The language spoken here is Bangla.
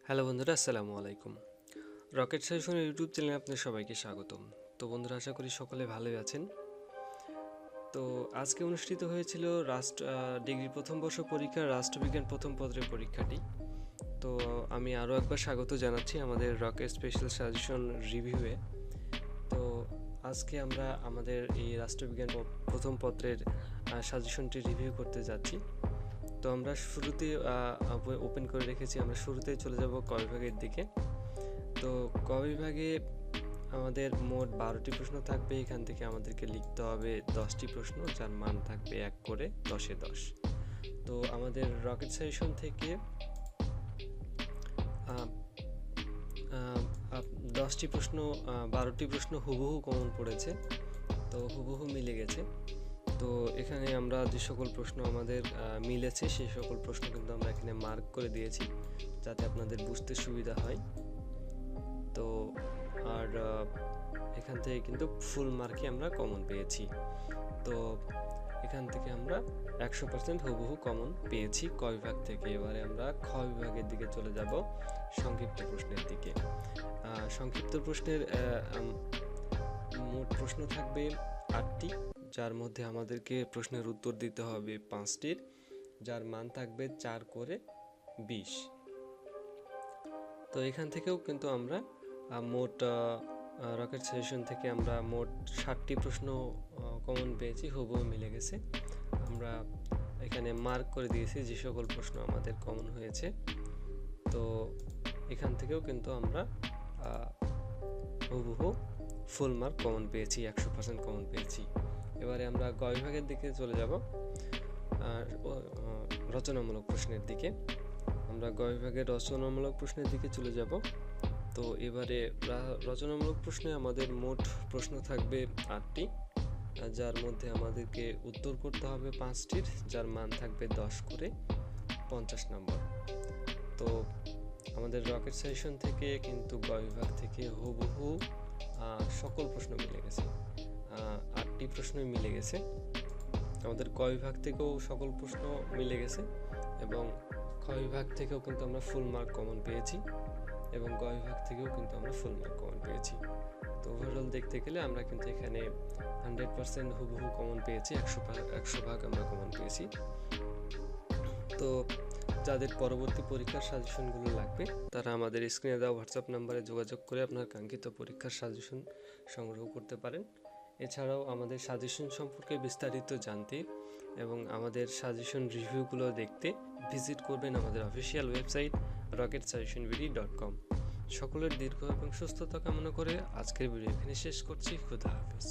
হ্যালো বন্ধুরা, আসসালামু আলাইকুম। রকেট সাজেশন ইউটিউব চ্যানেলে আপনাদের সবাইকে স্বাগতম। তো বন্ধুরা, আশা করি সকলে ভালোই আছেন। তো আজকে অনুষ্ঠিত হয়েছিল ডিগ্রি প্রথম বর্ষ পরীক্ষার রাষ্ট্রবিজ্ঞান প্রথম পত্রের পরীক্ষাটি। তো আমি আরও একবার স্বাগত জানাচ্ছি আমাদের রকেট স্পেশাল সাজেশন রিভিউয়ে। তো আজকে আমরা আমাদের এই রাষ্ট্রবিজ্ঞান প্রথম পত্রের সাজেশনটি রিভিউ করতে যাচ্ছি। তো আমরা শুরুতে ওপেন করে রেখেছি, আমরা শুরুতেই চলে যাব ক বিভাগের দিকে। তো ক বিভাগে আমাদের মোট 12টি প্রশ্ন থাকবে। এখান থেকে আমাদেরকে লিখতে হবে 10টি প্রশ্ন, যার মান থাকবে 1 করে 10-এ 10। তো আমাদের রকেট সাজেশন থেকে 10টি প্রশ্ন 12টি প্রশ্ন হুবহু কমন পড়েছে, তো হুবহু মিলে গেছে। তো এখানে আমরা যে সকল প্রশ্ন আমাদের মিলেছে সেই সকল প্রশ্ন কিন্তু আমরা এখানে মার্ক করে দিয়েছি, যাতে আপনাদের বুঝতে সুবিধা হয়। তো আর এখান থেকে কিন্তু ফুল মার্কই আমরা কমন পেয়েছি। তো এখান থেকে আমরা 100% হুবহু কমন পেয়েছি ক বিভাগ থেকে। এবারে আমরা খ বিভাগের দিকে চলে যাব, সংক্ষিপ্ত প্রশ্নের দিকে। সংক্ষিপ্ত প্রশ্নের মোট প্রশ্ন থাকবে 8টি, যার মধ্যে আমাদেরকে প্রশ্নের উত্তর দিতে হবে 5টির, যার মান থাকবে 4 করে 20। তো এখান থেকেও কিন্তু আমরা মোট রকেট সাজেশন থেকে আমরা মোট 60টি প্রশ্ন কমন পেয়েছি, হুবহু মিলে গেছে। আমরা এখানে মার্ক করে দিয়েছি যে সকল প্রশ্ন আমাদের কমন হয়েছে। তো এখান থেকেও কিন্তু আমরা হুবহু ফুল মার্ক কমন পেয়েছি, 100% কমন পেয়েছি। এবারে আমরা গ বিভাগের দিকে চলে যাব, রচনামূলক প্রশ্নের দিকে। আমরা গ বিভাগের রচনামূলক প্রশ্নের দিকে চলে যাব। তো এবারে রচনামূলক প্রশ্নে আমাদের মোট প্রশ্ন থাকবে 8টি, যার মধ্যে আমাদেরকে উত্তর করতে হবে 5টির, যার মান থাকবে 10 করে 50 নম্বর। তো আমাদের রকেট সাজেশন থেকে কিন্তু গ বিভাগ থেকে হুবহু সকল প্রশ্ন মিলে গেছে, 8টি প্রশ্নই মিলে গেছে। আমাদের ক বিভাগ থেকেও সকল প্রশ্ন মিলে গেছে এবং খ বিভাগ থেকেও কিন্তু আমরা ফুল মার্ক কমন পেয়েছি এবং গ বিভাগ থেকেও কিন্তু আমরা ফুল মার্ক কমন পেয়েছি। তো ওভারঅল দেখতে গেলে আমরা কিন্তু এখানে 100% হুবহু কমন পেয়েছি, 100 ভাগ আমরা কমন পেয়েছি। তো যাদের পরবর্তী পরীক্ষার সাজেশনগুলো লাগবে, তারা আমাদের স্ক্রিনে দেওয়া হোয়াটসঅ্যাপ নাম্বারে যোগাযোগ করে আপনার কাঙ্ক্ষিত পরীক্ষার সাজেশন সংগ্রহ করতে পারেন। এছাড়াও আমাদের সাজেশন সম্পর্কে বিস্তারিত জানতে এবং আমাদের সাজেশন রিভিউগুলো দেখতে ভিজিট করবেন আমাদের অফিসিয়াল ওয়েবসাইট rocketsagestionbd.com। সকলের দীর্ঘ এবং সুস্থতা কামনা করে আজকের ভিডিও এখানে শেষ করছি। খুদা হাফেজ।